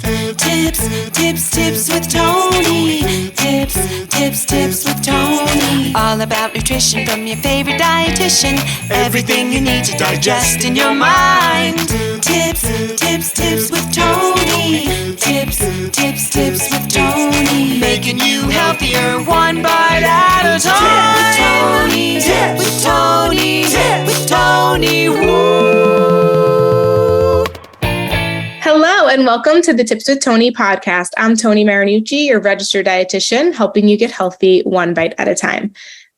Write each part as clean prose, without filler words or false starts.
Tips with Tony. Tips with Tony. All about nutrition from your favorite dietitian. Everything you need to digest in your mind. Tips with Tony. Tips with Tony. Making you healthier one bite at a time. With Tony. Woo. Hello and welcome to the Tips with Tony podcast. I'm Tony Marinucci, your registered dietitian, helping you get healthy one bite at a time.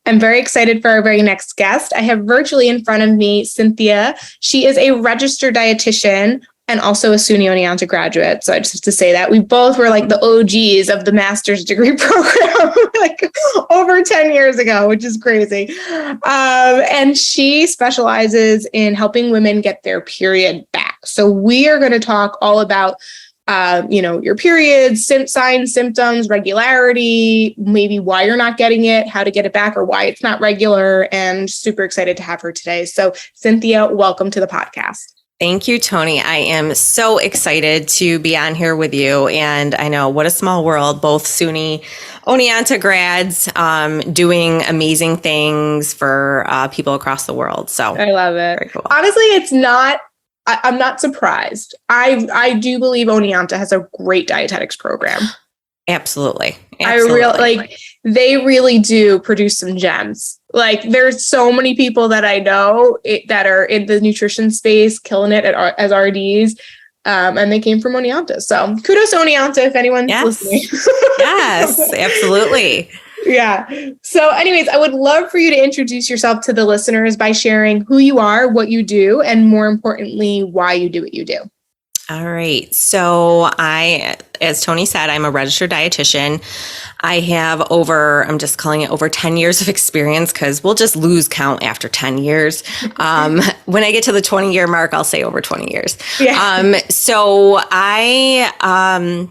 I'm very excited for our very next guest. I have virtually in front of me, Cynthia. She is a registered dietitian and also a SUNY Oneonta graduate. So I just have to say that we both were like the OGs of the master's degree program like over 10 years ago, which is crazy. And she specializes in helping women get their period back. So we are going to talk all about your periods, signs, symptoms, regularity, maybe why you're not getting it, how to get it back, or why it's not regular, and super excited to have her today. So Cynthia, welcome to the podcast. Thank you, Tony. I am so excited to be on here with you. And I know what a small world, both SUNY Oneonta grads doing amazing things for people across the world. So I love it. Very cool. Honestly, I'm not surprised. I do believe Oneonta has a great dietetics program. Absolutely. They really do produce some gems. Like there's so many people that I know that are in the nutrition space, killing it as RDs. And they came from Oneonta. So kudos to Oneonta if anyone's listening. Yes, absolutely. Yeah. So anyways, I would love for you to introduce yourself to the listeners by sharing who you are, what you do, and more importantly, why you do what you do. All right. So as Tony said, I'm a registered dietitian. I have I'm just calling it over 10 years of experience because we'll just lose count after 10 years. When I get to the 20-year mark, I'll say over 20 years. Yeah. So I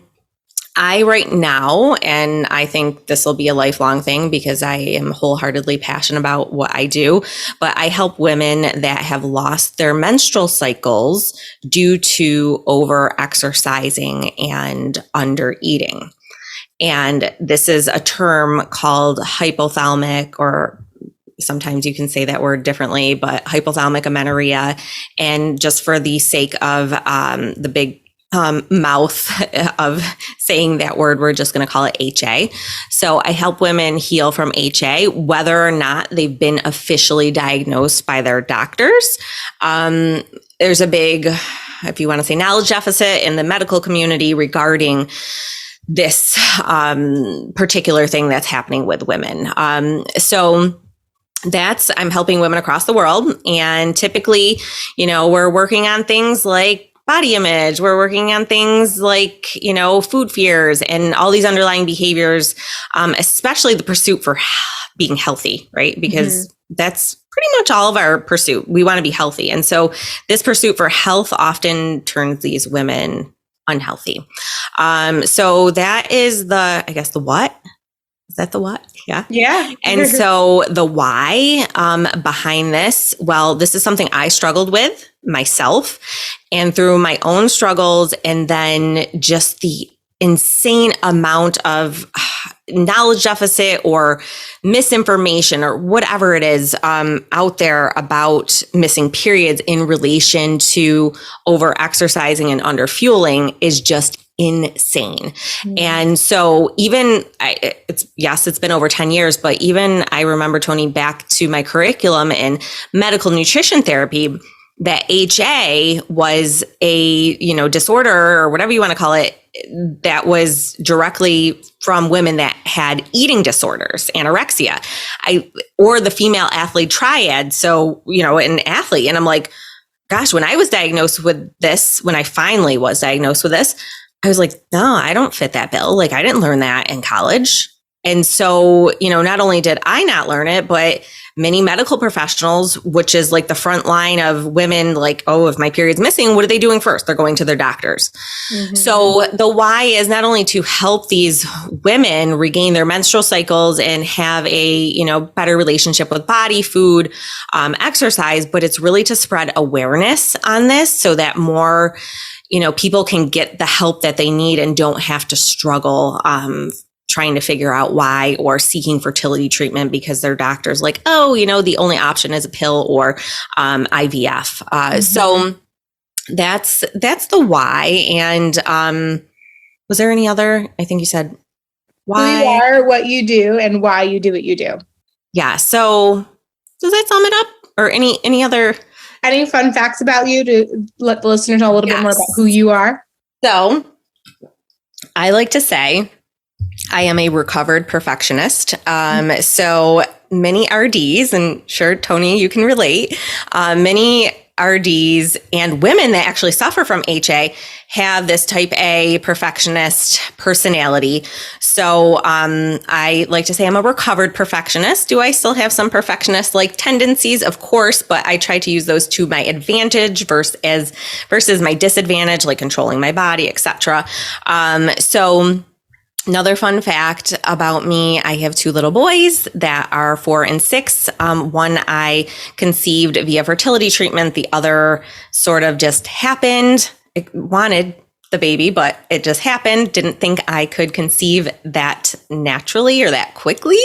right now, and I think this will be a lifelong thing because I am wholeheartly passionate about what I do, but I help women that have lost their menstrual cycles due to over-exercising and under-eating. And this is a term called hypothalamic, or sometimes you can say that word differently, but hypothalamic amenorrhea. And just for the sake of the big mouth of saying that word, we're just going to call it HA. So I help women heal from HA, whether or not they've been officially diagnosed by their doctors. There's a big, if you want to say, knowledge deficit in the medical community regarding this particular thing that's happening with women. So I'm helping women across the world. And typically, we're working on things like body image. We're working on things like, food fears and all these underlying behaviors, especially the pursuit for being healthy, right? Because that's pretty much all of our pursuit. We want to be healthy. And so this pursuit for health often turns these women unhealthy. So that is the what? Is that the what? Yeah. Yeah. And so the why behind this, well, this is something I struggled with myself, and through my own struggles, and then just the insane amount of knowledge deficit or misinformation or whatever it is out there about missing periods in relation to over exercising and under fueling is just insane. And so it's been over 10 years, but even I remember, Tony, back to my curriculum in medical nutrition therapy, that HA was a, disorder or whatever you want to call it, that was directly from women that had eating disorders, anorexia, or the female athlete triad. So, an athlete. And I'm like, gosh, when I finally was diagnosed with this, I was like, no, I don't fit that bill. Like, I didn't learn that in college. And so, not only did I not learn it, but many medical professionals, which is like the front line of women, like, oh, if my period's missing, what are they doing first? They're going to their doctors. So the why is not only to help these women regain their menstrual cycles and have a, better relationship with body, food, exercise, but it's really to spread awareness on this so that more people can get the help that they need and don't have to struggle trying to figure out why, or seeking fertility treatment because their doctor's like, oh, the only option is a pill or IVF. So that's the why. And was there any other? I think you said why. Who you are, what you do, and why you do what you do. Yeah. So does that sum it up? Or any other? Any fun facts about you to let the listeners know a little bit more about who you are? So I like to say I am a recovered perfectionist. So many RDs, and sure, Tony, you can relate, many RDs and women that actually suffer from HA have this type A perfectionist personality. So I like to say I'm a recovered perfectionist. Do I still have some perfectionist-like tendencies? Of course, but I try to use those to my advantage versus my disadvantage, like controlling my body, etc. So another fun fact about me, I have 2 little boys that are 4 and 6. One I conceived via fertility treatment. The other sort of just happened. I wanted the baby, but it just happened. Didn't think I could conceive that naturally or that quickly.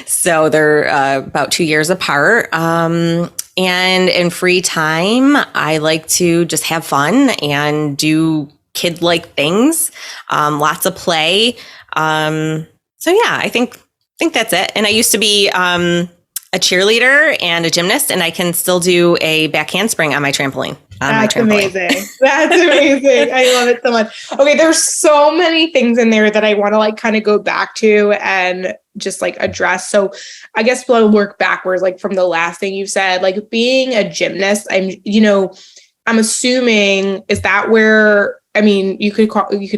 So they're about 2 years apart. And in free time, I like to just have fun and do kid-like things, lots of play. So yeah, I think that's it. And I used to be a cheerleader and a gymnast, and I can still do a back handspring on my trampoline. That's amazing. That's amazing. I love it so much. Okay, there's so many things in there that I want to like kind of go back to and just like address. So I guess we'll work backwards, like from the last thing you said, like being a gymnast. I'm assuming, is that where, I mean, you could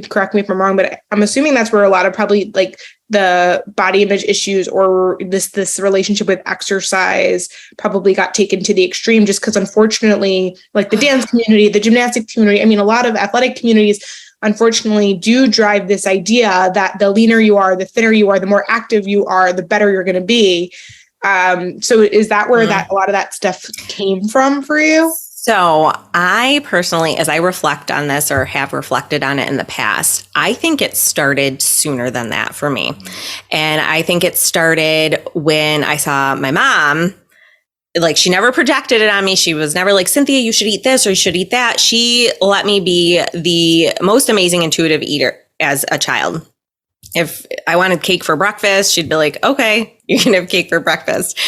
correct me if I'm wrong, but I'm assuming that's where a lot of probably like the body image issues or this relationship with exercise probably got taken to the extreme, just because unfortunately, like the dance community, the gymnastics community, I mean, a lot of athletic communities, unfortunately, do drive this idea that the leaner you are, the thinner you are, the more active you are, the better you're going to be. So is that where that a lot of that stuff came from for you? So I personally, as I reflect on this or have reflected on it in the past, I think it started sooner than that for me. And I think it started when I saw my mom. Like, she never projected it on me. She was never like, Cynthia, you should eat this or you should eat that. She let me be the most amazing intuitive eater as a child. If I wanted cake for breakfast, she'd be like, okay, you can have cake for breakfast.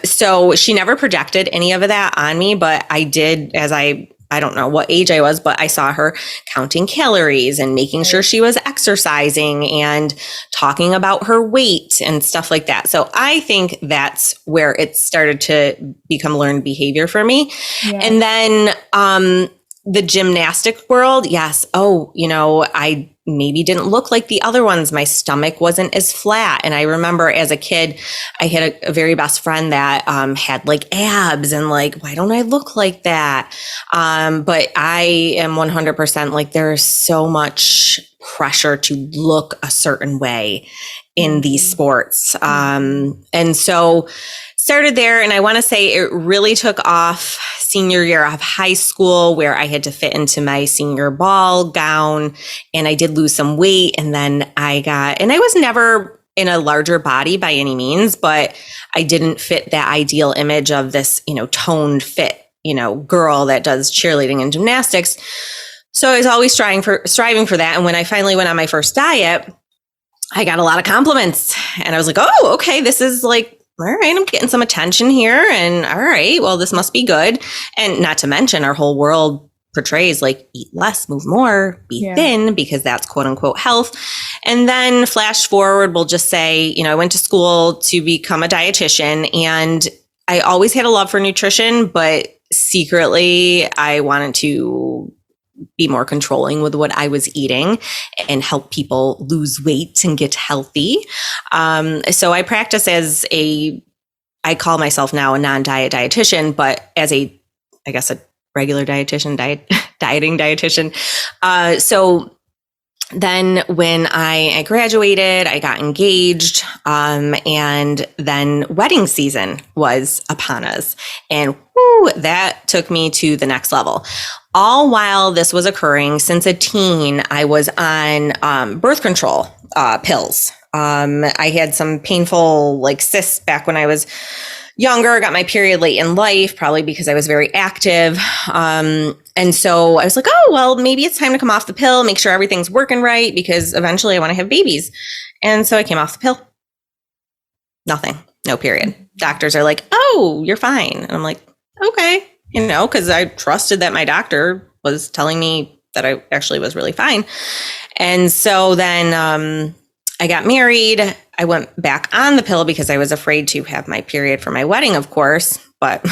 So she never projected any of that on me, but I did, as I don't know what age I was, but I saw her counting calories and making sure she was exercising and talking about her weight and stuff like that. So I think that's where it started to become learned behavior for me. Yeah. And then the gymnastic world, yes. Oh, I maybe didn't look like the other ones. My stomach wasn't as flat. And I remember as a kid, I had a very best friend that had like abs and like, why don't I look like that? But I am 100% like, there's so much pressure to look a certain way in these sports. And so started there. And I want to say it really took off senior year of high school, where I had to fit into my senior ball gown, and I did lose some weight. And then and I was never in a larger body by any means, but I didn't fit that ideal image of this, toned fit, girl that does cheerleading and gymnastics. So I was always striving for that. And when I finally went on my first diet, I got a lot of compliments, and I was like, oh, okay, this is like, all right, I'm getting some attention here, and all right, well, this must be good. And not to mention, our whole world portrays like, eat less, move more, be thin, because that's quote unquote health. And then flash forward, we'll just say, I went to school to become a dietitian, and I always had a love for nutrition, but secretly I wanted to be more controlling with what I was eating and help people lose weight and get healthy. So I practice I call myself now a non-diet dietitian, but as a regular dietitian, dieting dietitian. So then when I graduated, I got engaged, and then wedding season was upon us, and that took me to the next level. all while this was occurring, since a teen, I was on birth control pills. I had some painful like cysts back when I was younger. I got my period late in life, probably because I was very active. And so I was like, oh, well, maybe it's time to come off the pill, make sure everything's working right, because eventually I want to have babies. And so I came off the pill. Nothing, no period. Doctors are like, oh, you're fine. And I'm like, okay, because I trusted that my doctor was telling me that I actually was really fine. And so then I got married. I went back on the pill because I was afraid to have my period for my wedding, of course, but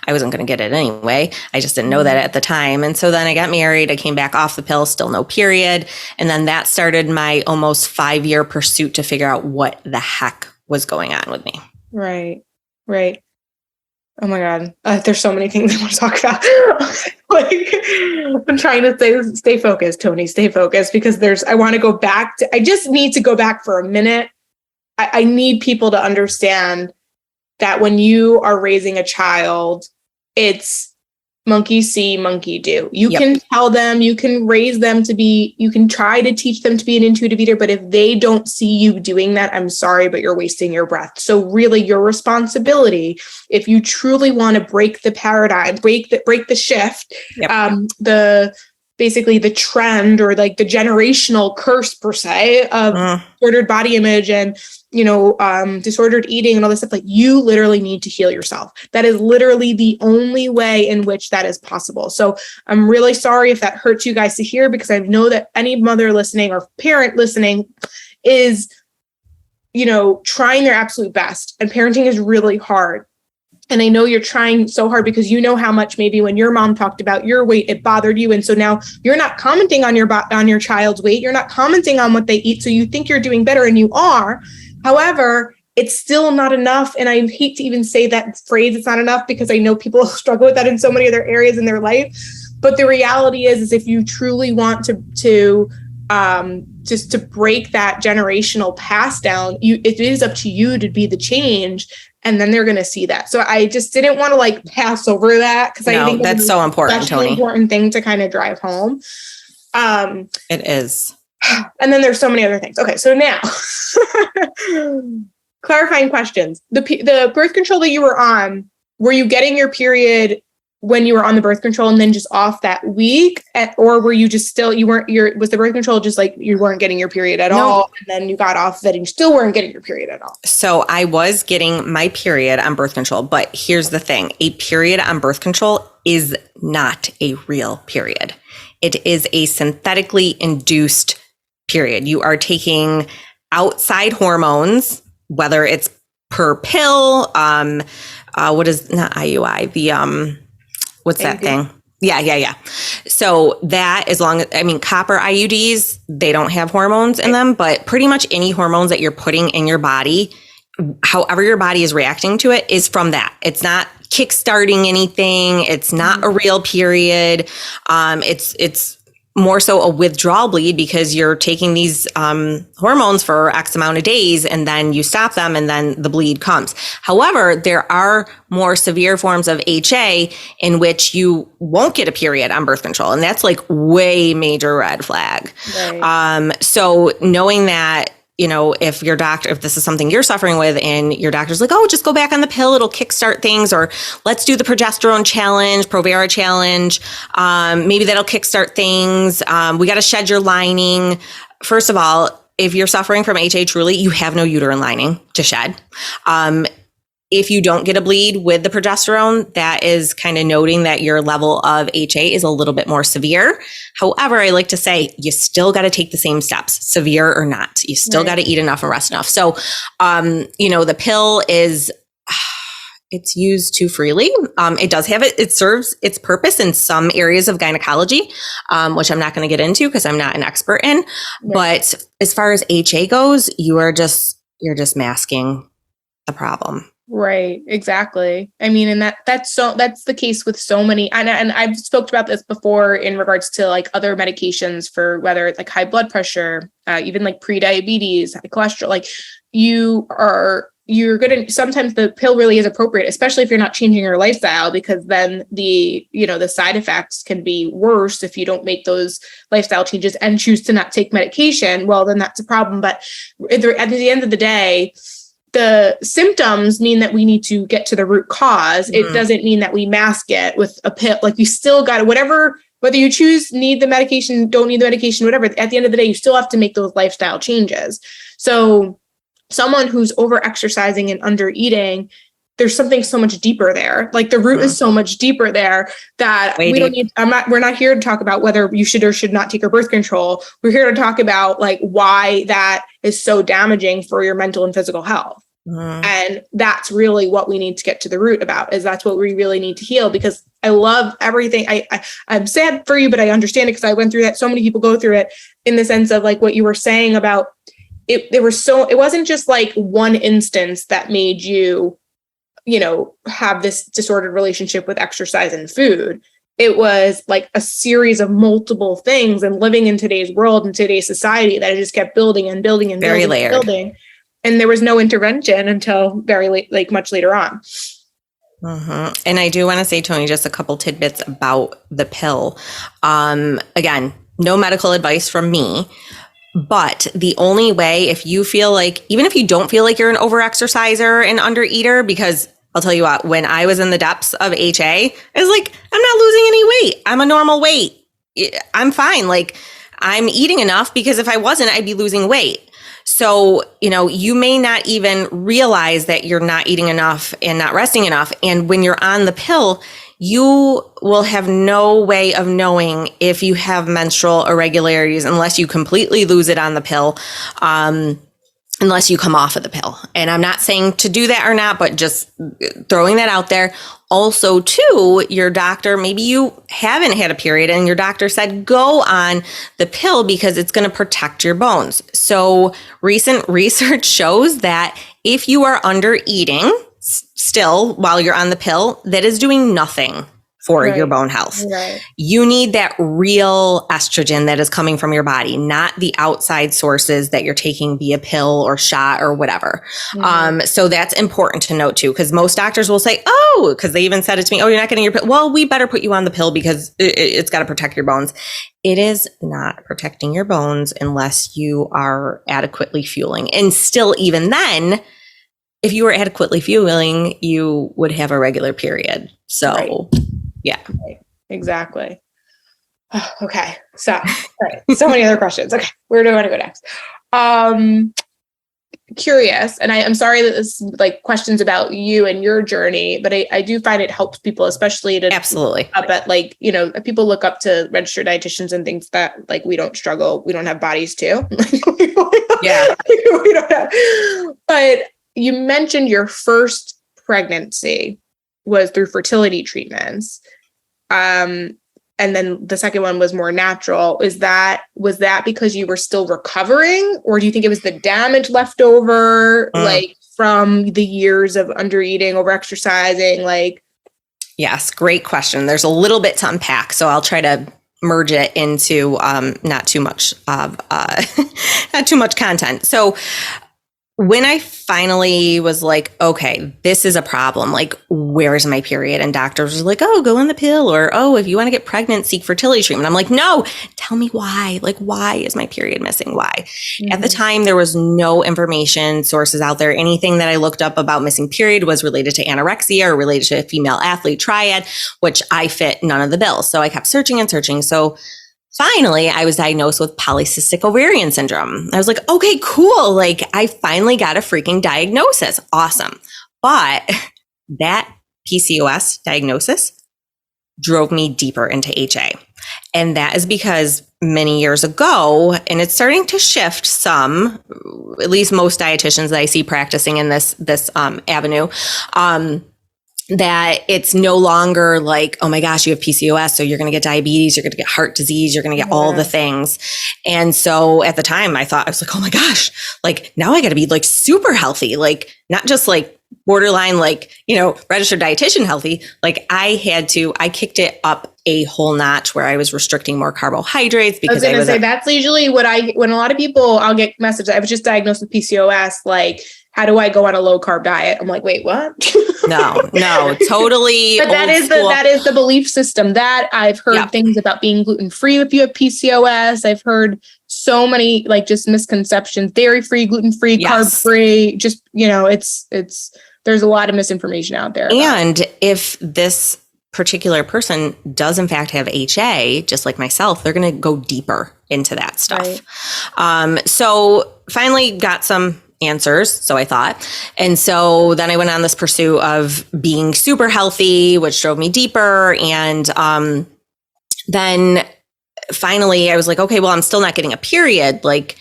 I wasn't going to get it anyway. I just didn't know that at the time. And so then I got married. I came back off the pill, still no period. And then that started my almost 5-year pursuit to figure out what the heck was going on with me. Right. Oh my God. There's so many things I want to talk about. I'm trying to stay focused, Tony, stay focused, because I want to go back I just need to go back for a minute. I need people to understand that when you are raising a child, it's monkey see, monkey do. You can tell them, you can raise them you can try to teach them to be an intuitive eater, but if they don't see you doing that, I'm sorry, but you're wasting your breath. So really your responsibility, if you truly want to break the paradigm, break the shift, basically the trend or like the generational curse per se of disordered body image and disordered eating and all this stuff, like you literally need to heal yourself. That is literally the only way in which that is possible. So I'm really sorry if that hurts you guys to hear, because I know that any mother listening or parent listening is, trying their absolute best, and parenting is really hard. And I know you're trying so hard because you know how much maybe when your mom talked about your weight, it bothered you. And so now you're not commenting on your child's weight. You're not commenting on what they eat. So you think you're doing better, and you are. However, it's still not enough. And I hate to even say that phrase, it's not enough, because I know people struggle with that in so many other areas in their life. But the reality is if you truly want to just to break that generational pass down, it is up to you to be the change. And then they're going to see that. So I just didn't want to pass over that, because I think that's so important, Tony. An important thing to kind of drive home. It is. And then there's so many other things. Okay, so now clarifying questions. The birth control that you were on, were you getting your period when you were on the birth control and then just off that week, or were you just still was the birth control just like you weren't getting your period at all, and then you got off that and you still weren't getting your period at all? So I was getting my period on birth control, but here's the thing: a period on birth control is not a real period. It is a synthetically induced period. You are taking outside hormones, whether it's per pill, what is not IUI, what's that thing? Yeah. So that, as long as, copper IUDs, they don't have hormones in them, but pretty much any hormones that you're putting in your body, however your body is reacting to it, is from that. It's not kickstarting anything. It's not a real period. It's more so a withdrawal bleed, because you're taking these hormones for X amount of days and then you stop them and then the bleed comes. However, there are more severe forms of HA in which you won't get a period on birth control. And that's like way major red flag. Right. So knowing that, if this is something you're suffering with and your doctor's like, oh, just go back on the pill, it'll kickstart things, or let's do the progesterone challenge, Provera challenge. Maybe that'll kickstart things. We got to shed your lining. First of all, if you're suffering from HA truly, you have no uterine lining to shed. If you don't get a bleed with the progesterone, that is kind of noting that your level of HA is a little bit more severe. However, I like to say you still got to take the same steps, severe or not. You still got to eat enough and rest enough. So, the pill it's used too freely. It does have it serves its purpose in some areas of gynecology, which I'm not going to get into because I'm not an expert in. Right. But as far as HA goes, you're just masking the problem. Right. Exactly. And that's the case with so many, and I've spoke about this before in regards to like other medications for whether it's like high blood pressure, even like pre-diabetes, high cholesterol, like you are sometimes the pill really is appropriate, especially if you're not changing your lifestyle, because then the side effects can be worse if you don't make those lifestyle changes and choose to not take medication. Well, then that's a problem. But at the end of the day, the symptoms mean that we need to get to the root cause. It doesn't mean that we mask it with a pill. Like, you still got to, whether you choose, need the medication, don't need the medication, whatever, at the end of the day, you still have to make those lifestyle changes. So someone who's over exercising and under eating, there's something so much deeper there. Like, the root is so much deeper there that we're not here to talk about whether you should or should not take your birth control. We're here to talk about like why that is so damaging for your mental and physical health. And that's really what we need to get to the root about, is that's what we really need to heal. Because I love everything. I'm sad for you, but I understand it, because I went through that. So many people go through it, in the sense of like what you were saying about it. It wasn't just like one instance that made you, have this disordered relationship with exercise and food. It was like a series of multiple things, and living in today's world and today's society, that it just kept building and building and very building layered. and building. And there was no intervention until very late, like much later on. And I do want to say, Tony, just a couple tidbits about the pill. Again, no medical advice from me, but the only way, if you feel like, even if you don't feel like you're an overexerciser and undereater, because I'll tell you what, when I was in the depths of HA, I was like, I'm not losing any weight. I'm a normal weight. I'm fine. Like, I'm eating enough, because if I wasn't, I'd be losing weight. So, you may not even realize that you're not eating enough and not resting enough. And when you're on the pill, you will have no way of knowing if you have menstrual irregularities unless you completely lose it on the pill, unless you come off of the pill. And I'm not saying to do that or not, but just throwing that out there. Also, too, your doctor, maybe you haven't had a period and your doctor said, go on the pill because it's going to protect your bones. So recent research shows that if you are under eating still while you're on the pill, that is doing nothing for your bone health. Right. You need that real estrogen that is coming from your body, not the outside sources that you're taking via pill or shot or whatever. So that's important to note too, because most doctors will say, because they even said it to me, you're not getting your pill. Well, we better put you on the pill because it's got to protect your bones. It is not protecting your bones unless you are adequately fueling. And still, even then, if you were adequately fueling, you would have a regular period. So yeah, right. Exactly. Oh, okay. So many other questions. Okay. Where do I want to go next? Curious. And I'm sorry that this is like questions about you and your journey, but I do find it helps people, especially to absolutely up at like, people look up to registered dietitians and things that like, we don't struggle. We don't have bodies too. Yeah. We don't have, but you mentioned your first pregnancy was through fertility treatments. And then the second one was more natural. Was that because you were still recovering, or do you think it was the damage left over, like from the years of undereating, overexercising? Like, yes, great question. There's a little bit to unpack, so I'll try to merge it into not too much content. So when I finally was like, okay, this is a problem, like, where's my period? And doctors were like, go on the pill, or, if you want to get pregnant, seek fertility treatment. I'm like, no, tell me why. Like, why is my period missing? Why? At the time, there was no information sources out there. Anything that I looked up about missing period was related to anorexia or related to a female athlete triad, which I fit none of the bills. So I kept searching and searching. So finally, I was diagnosed with polycystic ovarian syndrome. I was like, okay, cool. Like, I finally got a freaking diagnosis. Awesome. But that PCOS diagnosis drove me deeper into HA. And that is because many years ago, and it's starting to shift some, at least most dietitians that I see practicing in this avenue, that it's no longer like, oh my gosh, you have PCOS, so you're going to get diabetes, you're going to get heart disease, you're going to get all the things. And so at the time I was like, oh my gosh, like now I got to be like super healthy, like not just like borderline, like, registered dietitian healthy. Like I kicked it up a whole notch where I was restricting more carbohydrates because that's usually when a lot of people, I'll get messages. I was just diagnosed with PCOS. Like, how do I go on a low carb diet? I'm like, wait, what? No, totally. But that is the belief system that I've heard things about being gluten-free if you have PCOS. I've heard so many like just misconceptions, dairy-free, gluten-free, carb-free, just, it's there's a lot of misinformation out there. And if this particular person does in fact have HA, just like myself, they're going to go deeper into that stuff. Right. So finally got some answers, so I thought. And so then I went on this pursuit of being super healthy, which drove me deeper. And then finally I was like, okay, well, I'm still not getting a period. Like,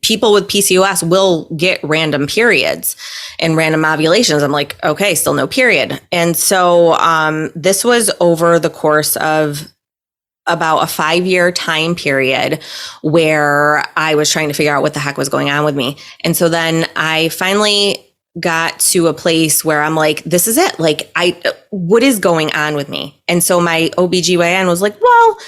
people with PCOS will get random periods and random ovulations. I'm like, okay, still no period. And so this was over the course of about a 5-year time period where I was trying to figure out what the heck was going on with me. And so then I finally got to a place where I'm like, this is it. Like, what is going on with me? And so my OBGYN was like, well,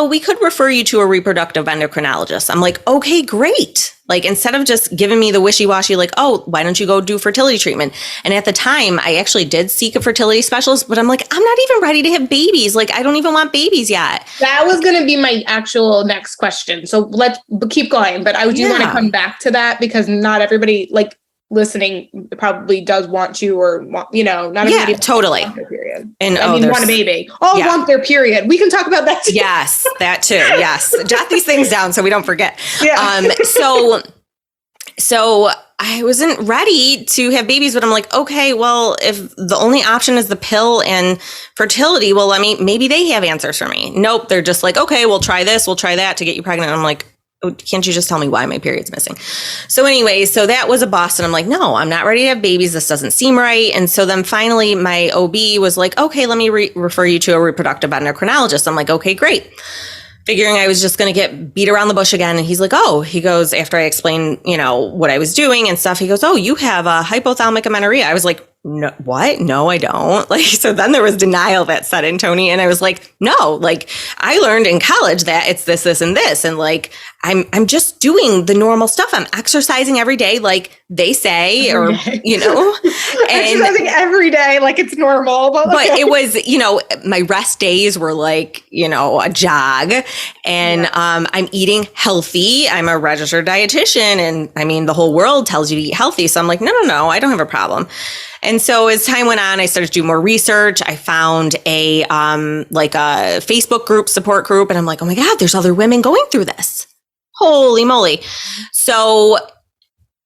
we could refer you to a reproductive endocrinologist. I'm like, okay, great. Like, instead of just giving me the wishy-washy, like, oh, why don't you go do fertility treatment? And at the time I actually did seek a fertility specialist, but I'm like, I'm not even ready to have babies. Like, I don't even want babies yet. That was going to be my actual next question. So let's keep going. But I do want to come back to that because not everybody listening probably does want to, or not everybody totally want their period. And want a baby. Want their period. We can talk about that too. Yes, that too. Yes. Jot these things down so we don't forget. Yeah. So I wasn't ready to have babies, but I'm like, okay, well, if the only option is the pill and fertility, well, maybe they have answers for me. Nope. They're just like, okay, we'll try this, we'll try that to get you pregnant. And I'm like, can't you just tell me why my period's missing? So anyway, so that was a bust. And I'm like, no, I'm not ready to have babies. This doesn't seem right. And so then finally my OB was like, okay, let me refer you to a reproductive endocrinologist. I'm like, okay, great. Figuring I was just going to get beat around the bush again. And he's like, he goes, after I explained, what I was doing and stuff, he goes, oh, you have a hypothalamic amenorrhea. I was like, no, what? No, I don't. So then there was denial that set in, Tony. And I was like, no, I learned in college that it's this, this, and this. And I'm just doing the normal stuff. I'm exercising every day, like they say, or, exercising every day, like it's normal. But it was, my rest days were a jog, and I'm eating healthy. I'm a registered dietitian. And the whole world tells you to eat healthy. So I'm like, no, I don't have a problem. And so as time went on, I started to do more research. I found a Facebook group, support group, and I'm like, oh my God, there's other women going through this. Holy moly. So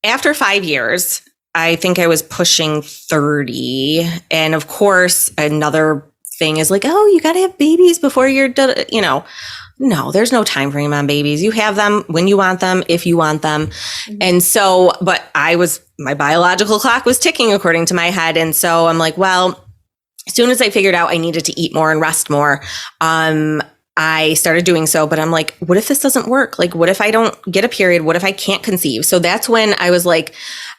after 5 years, I think I was pushing 30. And of course, another thing is like, oh, you got to have babies before you're, no, there's no time frame on babies. You have them when you want them, if you want them. Mm-hmm. And so, but my biological clock was ticking according to my head. And so I'm like, well, as soon as I figured out I needed to eat more and rest more, I started doing so. But I'm like, what if this doesn't work? Like, what if I don't get a period? What if I can't conceive? So that's when I was like,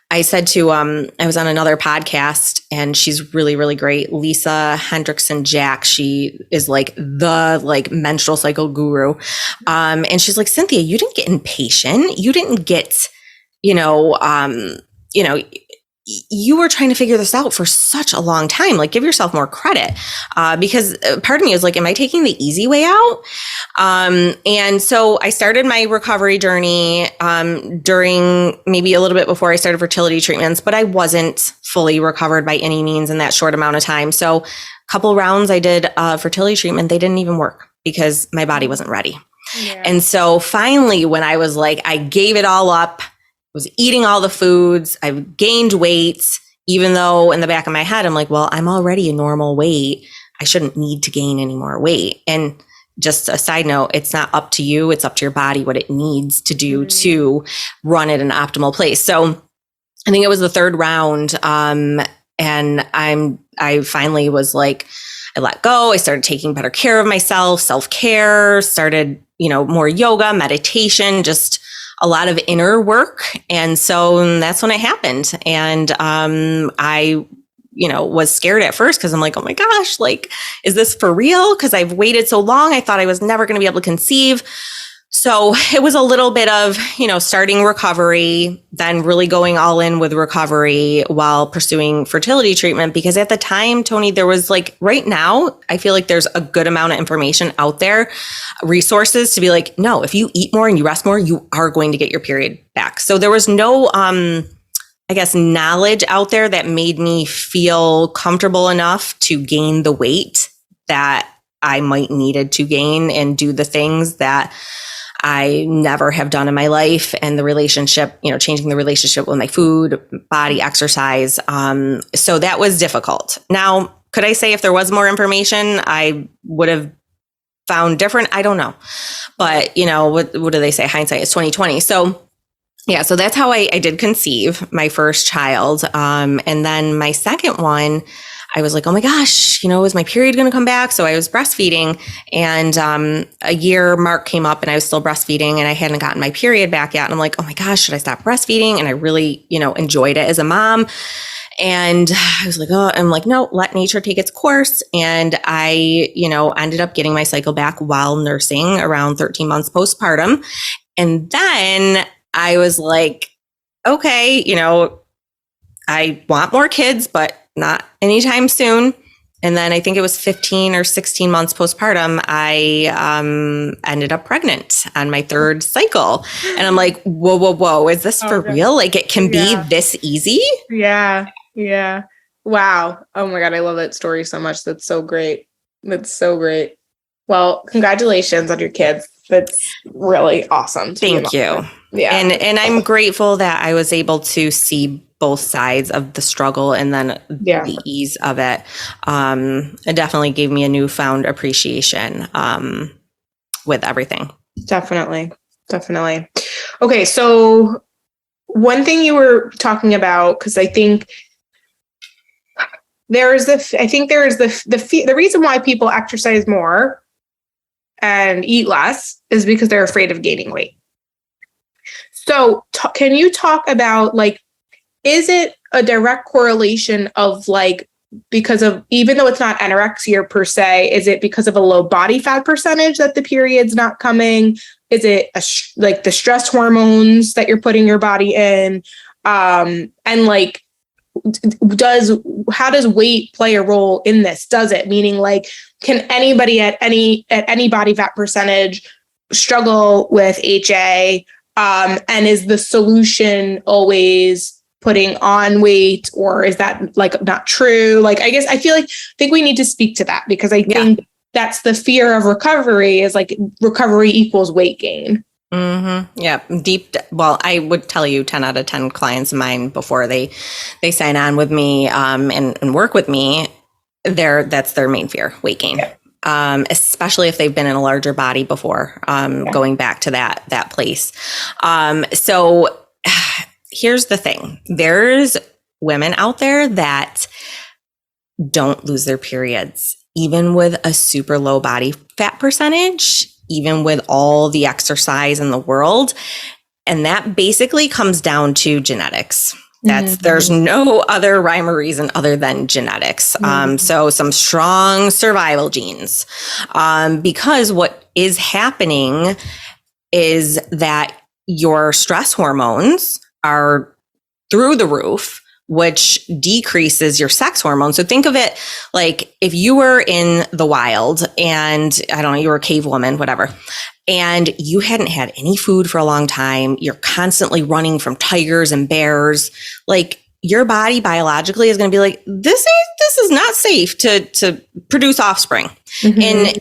I said to, I was on another podcast, and she's really, really great. Lisa Hendrickson Jack. She is the menstrual cycle guru. And she's like, Cynthia, you didn't get impatient. You didn't get, you were trying to figure this out for such a long time. Like, give yourself more credit. Because part of me was like, am I taking the easy way out? And so I started my recovery journey, during maybe a little bit before I started fertility treatments, but I wasn't fully recovered by any means in that short amount of time. So a couple rounds I did, fertility treatment, they didn't even work because my body wasn't ready. Yeah. And so finally, when I was like, I gave it all up, was eating all the foods, I've gained weight, even though in the back of my head, I'm like, well, I'm already a normal weight. I shouldn't need to gain any more weight. And just a side note, it's not up to you. It's up to your body, what it needs to do to run at an optimal place. So I think it was the third round. And I finally was like, I let go. I started taking better care of myself, self-care, started, more yoga, meditation, just a lot of inner work. And so that's when it happened. And I was scared at first because I'm like, oh my gosh, is this for real? Because I've waited so long. I thought I was never going to be able to conceive. So it was a little bit of, starting recovery, then really going all in with recovery while pursuing fertility treatment. Because at the time, Tony, there was right now, I feel like there's a good amount of information out there, resources to be like, no, if you eat more and you rest more, you are going to get your period back. So there was no, knowledge out there that made me feel comfortable enough to gain the weight that I might needed to gain and do the things that I never have done in my life, and the relationship, changing the relationship with my food, body, exercise. So that was difficult. Now, could I say if there was more information, I would have found different? I don't know. But, what do they say? Hindsight is 2020. So yeah, so that's how I did conceive my first child. And then my second one, I was like, oh my gosh, is my period going to come back? So I was breastfeeding, and a year mark came up and I was still breastfeeding and I hadn't gotten my period back yet. And I'm like, oh my gosh, should I stop breastfeeding? And I really, enjoyed it as a mom. And I was like, no, let nature take its course. And I, ended up getting my cycle back while nursing around 13 months postpartum. And then I was like, okay, I want more kids, but not anytime soon. And then I think it was 15 or 16 months postpartum, I ended up pregnant on my third cycle. And I'm like, whoa, is this for real? Like, it can be this easy? Yeah. Wow. Oh my God, I love that story so much. That's so great. Well, congratulations on your kids. That's really awesome. Thank you. Yeah. And I'm grateful that I was able to see both sides of the struggle and then the ease of it. It definitely gave me a newfound appreciation with everything. Definitely. Okay. So one thing you were talking about, because I think there is the reason why people exercise more and eat less is because they're afraid of gaining weight. So can you talk about is it a direct correlation of because of, even though it's not anorexia per se, is it because of a low body fat percentage that the period's not coming? Is it the stress hormones that you're putting your body in? And how does weight play a role in this? Does it, meaning can anybody at any body fat percentage struggle with HA? And is the solution always putting on weight, or is that not true? I think we need to speak to that, because I think that's the fear of recovery, is recovery equals weight gain. Mm-hmm. Yeah. Well, I would tell you 10 out of 10 clients of mine, before they sign on with me, and work with me, that's their main fear, weight gain. Yeah. Especially if they've been in a larger body before, going back to that place. So here's the thing. There's women out there that don't lose their periods, even with a super low body fat percentage, even with all the exercise in the world. And that basically comes down to genetics. There's no other rhyme or reason other than genetics. So some strong survival genes, because what is happening is that your stress hormones are through the roof, which decreases your sex hormone. So think of it like if you were in the wild and I don't know, you were a cave woman, whatever, and you hadn't had any food for a long time. You're constantly running from tigers and bears. Your body biologically is going to be like, this is not safe to produce offspring. And,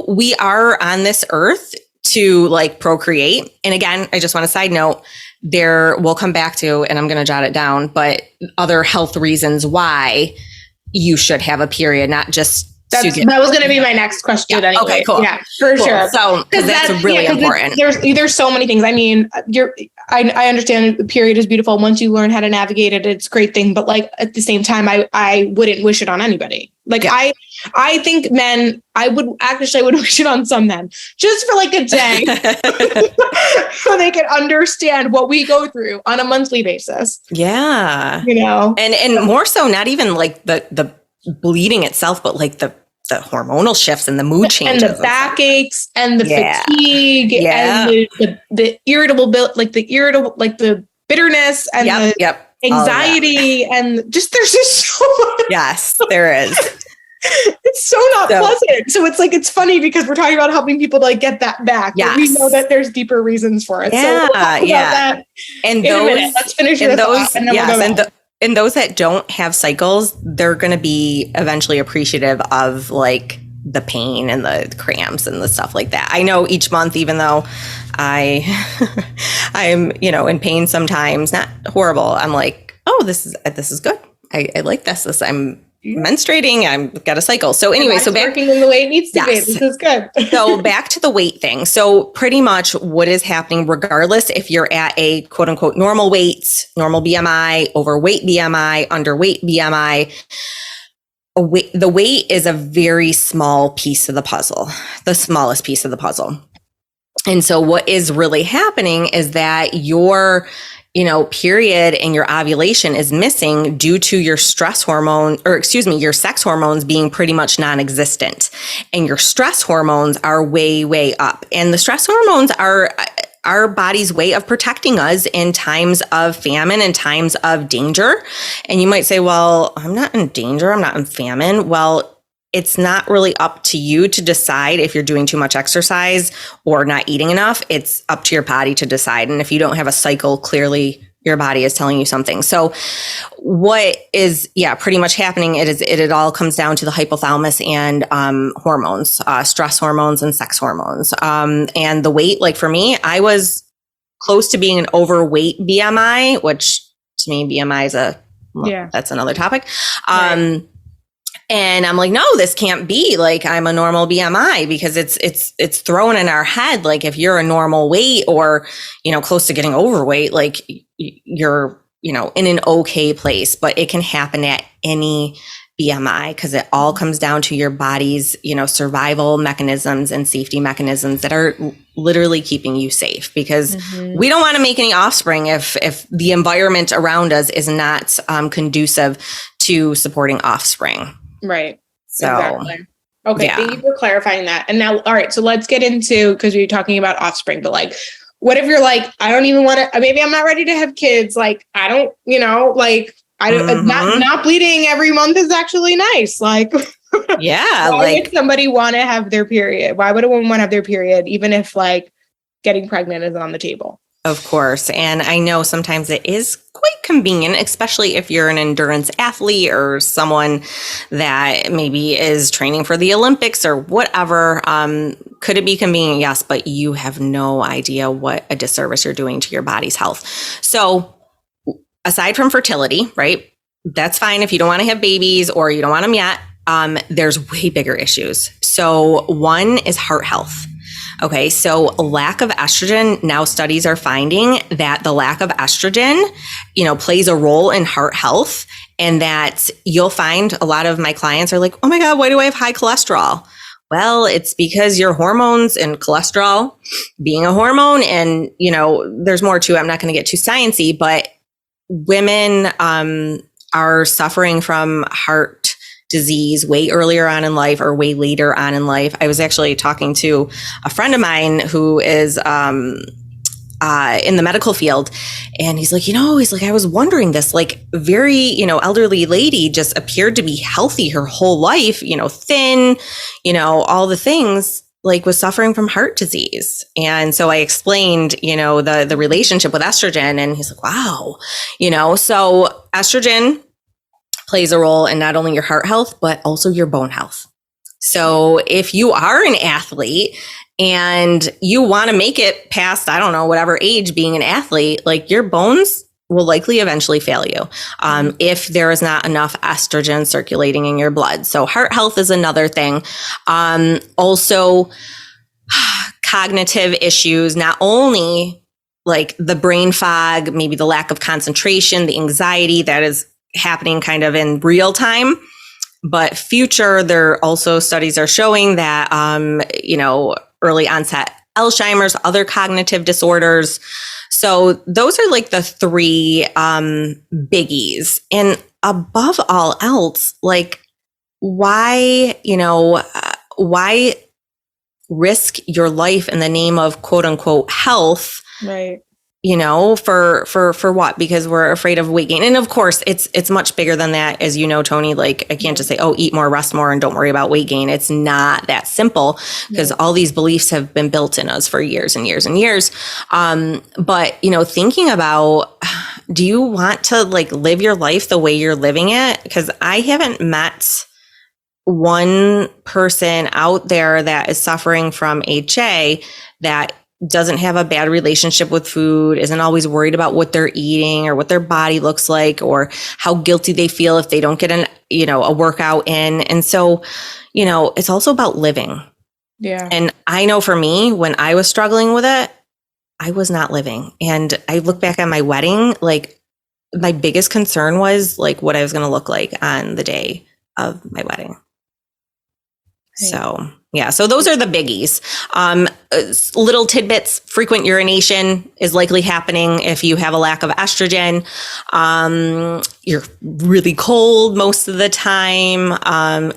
we are on this earth to procreate. And again, I just want to side note, we'll come back to, and I'm going to jot it down, but other health reasons why you should have a period, not just that was going to be my next question. Anyway. Okay, cool. Yeah, for sure. So, because that's really important. There's so many things. I mean, I understand the period is beautiful. Once you learn how to navigate it, it's a great thing. But at the same time, I wouldn't wish it on anybody. I think men, I would wish it on some men just for a day so they can understand what we go through on a monthly basis. Yeah. And more so, not even the bleeding itself, but the the hormonal shifts and the mood changes and the backaches and the fatigue and the irritable the bitterness and the anxiety and just there's just so much. Yes, there is. It's so not pleasant. So it's like, it's funny because we're talking about helping people to like get that back. Yes. But we know that there's deeper reasons for it. Yeah, so we'll talk about that and in a minute. Let's finish your thought and then we'll go back. And those that don't have cycles, they're going to be eventually appreciative of like the pain and the cramps and the stuff like that. I know each month, even though I'm, in pain sometimes, not horrible. I'm like, oh, this is good. I like this. I'm menstruating. I've got a cycle. So anyway, so back working in the way it needs to be. This is good. So back to the weight thing. So pretty much what is happening, regardless if you're at a quote unquote normal weight, normal BMI, overweight BMI, underweight BMI, the weight is a very small piece of the puzzle, the smallest piece of the puzzle. And so what is really happening is that your period and your ovulation is missing due to your your sex hormones being pretty much non-existent. And your stress hormones are way, way up. And the stress hormones are our body's way of protecting us in times of famine and times of danger. And you might say, well, I'm not in danger. I'm not in famine. Well, it's not really up to you to decide if you're doing too much exercise or not eating enough. It's up to your body to decide. And if you don't have a cycle, clearly your body is telling you something. So what is, pretty much happening, it all comes down to the hypothalamus and hormones, stress hormones and sex hormones. And the weight, like for me, I was close to being an overweight BMI, which to me, BMI is that's another topic. Right. And I'm like, no, this can't be like I'm a normal BMI because it's thrown in our head. Like if you're a normal weight or, close to getting overweight, like you're, in an okay place, but it can happen at any BMI because it all comes down to your body's, survival mechanisms and safety mechanisms that are literally keeping you safe because we don't want to make any offspring if the environment around us is not conducive to supporting offspring. Right. So, exactly. Okay. Thank you for clarifying that. And now, all right. So let's get into, because we're talking about offspring, but like, what if you're like, I don't even want to, maybe I'm not ready to have kids. Like, I don't, not bleeding every month is actually nice. Like, why would somebody want to have their period? Why would a woman want to have their period? Even if like getting pregnant is on the table? Of course. And I know sometimes it is quite convenient, especially if you're an endurance athlete or someone that maybe is training for the Olympics or whatever. Could it be convenient? Yes, but you have no idea what a disservice you're doing to your body's health. So aside from fertility, right? That's fine if you don't want to have babies or you don't want them yet. There's way bigger issues. So one is heart health. Okay, so lack of estrogen, now studies are finding that the lack of estrogen, plays a role in heart health, and that you'll find a lot of my clients are like, oh my God, why do I have high cholesterol? Well, it's because your hormones and cholesterol being a hormone, and, there's more to it. I'm not going to get too sciencey, but women are suffering from heart disease way earlier on in life or way later on in life. I was actually talking to a friend of mine who is in the medical field, and he's like, I was wondering this, like very, elderly lady just appeared to be healthy her whole life, thin, all the things, like was suffering from heart disease. And so I explained, the relationship with estrogen, and he's like, wow, so estrogen plays a role in not only your heart health, but also your bone health. So if you are an athlete and you want to make it past, I don't know, whatever age being an athlete, like your bones will likely eventually fail you if there is not enough estrogen circulating in your blood. So heart health is another thing. Also, cognitive issues, not only like the brain fog, maybe the lack of concentration, the anxiety that is happening kind of in real time, but future, there also studies are showing that, early onset Alzheimer's, other cognitive disorders. So those are like the three biggies. And above all else, like why, why risk your life in the name of quote unquote health? Right. For what? Because we're afraid of weight gain. And of course, it's much bigger than that. As you know, Tony, like I can't just say, oh, eat more, rest more, and don't worry about weight gain. It's not that simple because all these beliefs have been built in us for years and years and years. But, thinking about, do you want to like live your life the way you're living it? Because I haven't met one person out there that is suffering from HA that doesn't have a bad relationship with food, isn't always worried about what they're eating or what their body looks like or how guilty they feel if they don't get a workout in. And so, it's also about living. Yeah. And I know for me, when I was struggling with it, I was not living. And I look back at my wedding, like my biggest concern was like what I was going to look like on the day of my wedding. So, yeah. So those are the biggies. Little tidbits, frequent urination is likely happening if you have a lack of estrogen. You're really cold most of the time,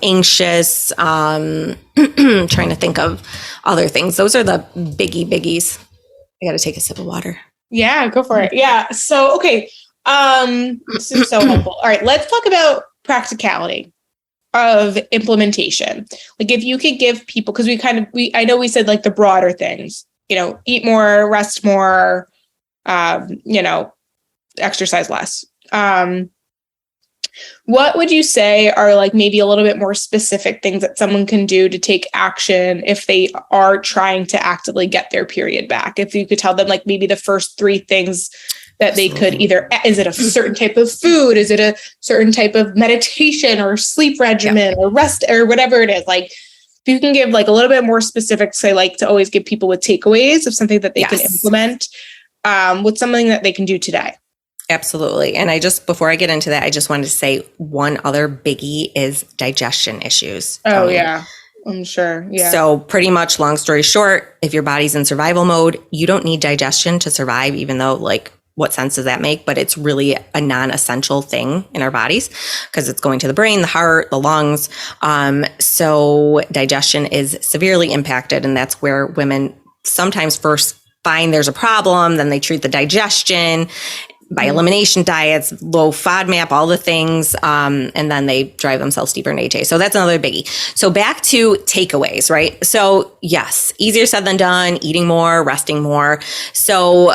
anxious, trying to think of other things. Those are the biggies. I got to take a sip of water. Yeah, go for it. Yeah. So, okay. This is so helpful. All right. Let's talk about practicality of implementation. Like if you could give people, because I know we said like the broader things, eat more, rest more, exercise less. What would you say are like maybe a little bit more specific things that someone can do to take action if they are trying to actively get their period back? If you could tell them like maybe the first 3 things that they could either, is it a certain type of food? Is it a certain type of meditation or sleep regimen or rest or whatever it is? Like if you can give like a little bit more specifics, I like to always give people with takeaways of something that they can implement with something that they can do today. Absolutely. And before I get into that, I just wanted to say one other biggie is digestion issues. Oh, yeah. I'm sure. Yeah. So pretty much long story short, if your body's in survival mode, you don't need digestion to survive, even though like, what sense does that make? But it's really a non-essential thing in our bodies because it's going to the brain, the heart, the lungs. So digestion is severely impacted. And that's where women sometimes first find there's a problem. Then they treat the digestion by elimination diets, low FODMAP, all the things. And then they drive themselves deeper in HA. So that's another biggie. So back to takeaways, right? So yes, easier said than done, eating more, resting more. So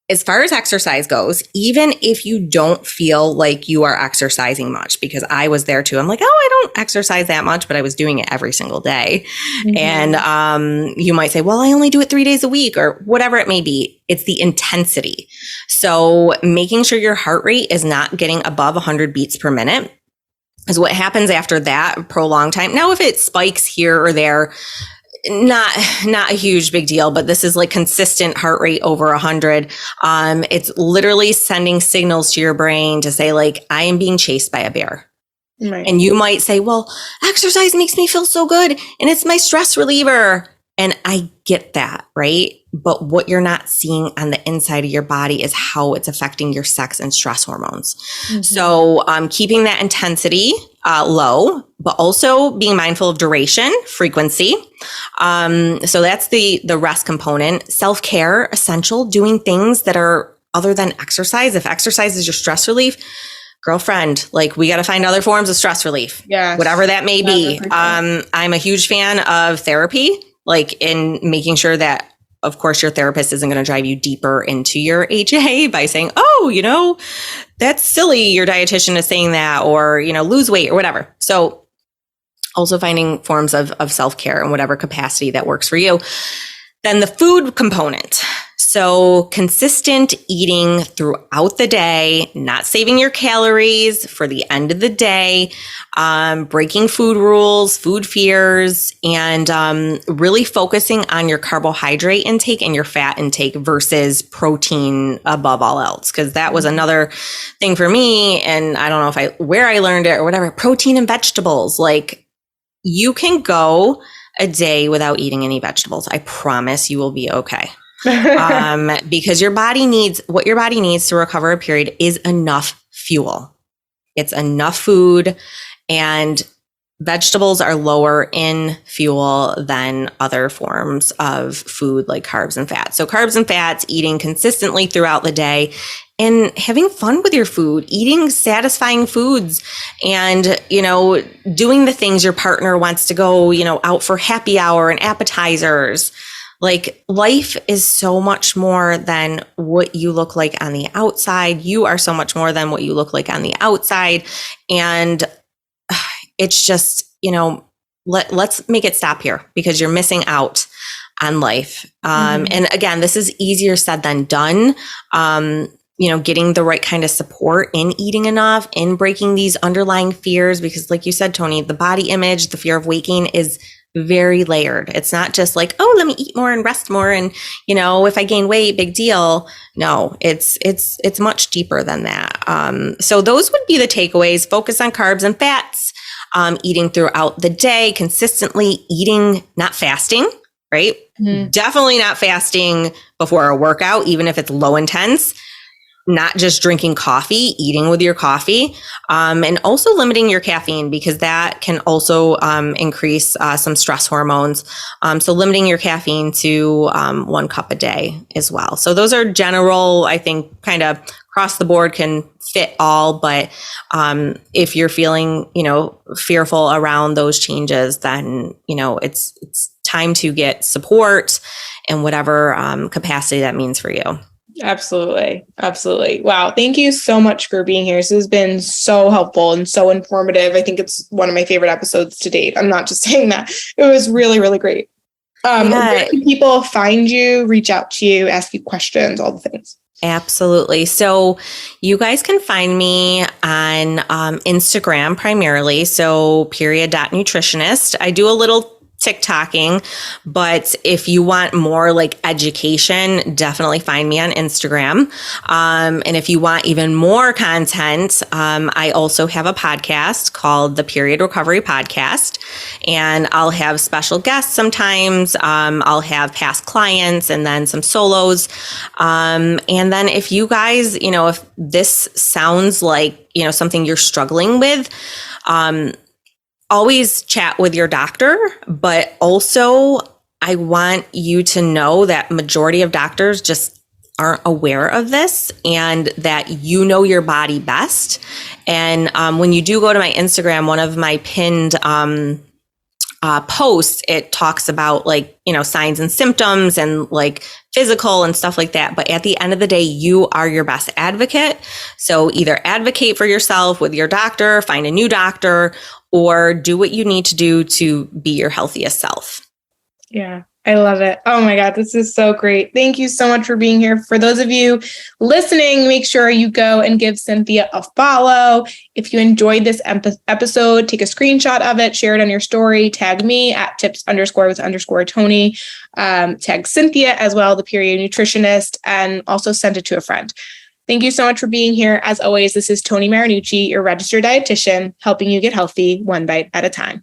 as far as exercise goes, even if you don't feel like you are exercising much, because I was there too. I'm like, I don't exercise that much, but I was doing it every single day. Mm-hmm. And you might say, well, I only do it 3 days a week or whatever it may be. It's the intensity. So making sure your heart rate is not getting above 100 beats per minute is what happens after that prolonged time. Now, if it spikes here or there, not a huge big deal, but this is like consistent heart rate over 100. It's literally sending signals to your brain to say like, I am being chased by a bear. Right. And you might say, well, exercise makes me feel so good and it's my stress reliever. And I get that, right? But what you're not seeing on the inside of your body is how it's affecting your sex and stress hormones. Mm-hmm. So keeping that intensity low, but also being mindful of duration, frequency. So that's the rest component. Self-care, essential, doing things that are other than exercise. If exercise is your stress relief, girlfriend, like we got to find other forms of stress relief, whatever that may be. I'm a huge fan of therapy, like in making sure that, of course, your therapist isn't going to drive you deeper into your HA by saying, oh, that's silly. Your dietitian is saying that, or, lose weight or whatever. So also finding forms of self-care in whatever capacity that works for you. Then the food component. So consistent eating throughout the day, not saving your calories for the end of the day, breaking food rules, food fears, and really focusing on your carbohydrate intake and your fat intake versus protein above all else. Because that was another thing for me. And I don't know where I learned it or whatever, protein and vegetables. Like you can go a day without eating any vegetables. I promise you will be okay. Because your body needs to recover a period is enough fuel. It's enough food. And vegetables are lower in fuel than other forms of food like carbs and fats. So carbs and fats, eating consistently throughout the day and having fun with your food, eating satisfying foods and, doing the things your partner wants to go, out for happy hour and appetizers. Like, life is so much more than what you look like on the outside. You are so much more than what you look like on the outside. And it's just, let's make it stop here because you're missing out on life. And again, this is easier said than done. Getting the right kind of support in eating enough, in breaking these underlying fears, because like you said, Tony, the body image, the fear of waking is very layered. It's not just like, oh, let me eat more and rest more. And, if I gain weight, big deal. No, it's much deeper than that. So those would be the takeaways. Focus on carbs and fats, eating throughout the day, consistently eating, not fasting, right? Definitely not fasting before a workout, even if it's low intense. Not just drinking coffee, eating with your coffee, and also limiting your caffeine because that can also increase some stress hormones. So limiting your caffeine to 1 cup a day as well. So those are general, I think, kind of across the board can fit all. But if you're feeling, fearful around those changes, then, it's time to get support in whatever capacity that means for you. Absolutely. Absolutely. Wow. Thank you so much for being here. This has been so helpful and so informative. I think it's one of my favorite episodes to date. I'm not just saying that. It was really, really great. Where can people find you, reach out to you, ask you questions, all the things? Absolutely. So you guys can find me on Instagram primarily. So period.nutritionist. I do a little TikToking, but if you want more like education, definitely find me on Instagram. And if you want even more content, I also have a podcast called the Period Recovery Podcast, and I'll have special guests sometimes. I'll have past clients and then some solos. And then if you guys, if this sounds like, something you're struggling with, always chat with your doctor, but also I want you to know that majority of doctors just aren't aware of this and that you know your body best. And when you do go to my Instagram, one of my pinned posts, it talks about like, signs and symptoms and like physical and stuff like that. But at the end of the day, you are your best advocate. So either advocate for yourself with your doctor, find a new doctor, or do what you need to do to be your healthiest self. Yeah, I love it. Oh my God, this is so great. Thank you so much for being here. For those of you listening, make sure you go and give Cynthia a follow. If you enjoyed this episode, take a screenshot of it, share it on your story, tag me at tips_with_Tony, tag Cynthia as well, the period nutritionist, and also send it to a friend. Thank you so much for being here. As always, this is Tony Marinucci, your registered dietitian, helping you get healthy one bite at a time.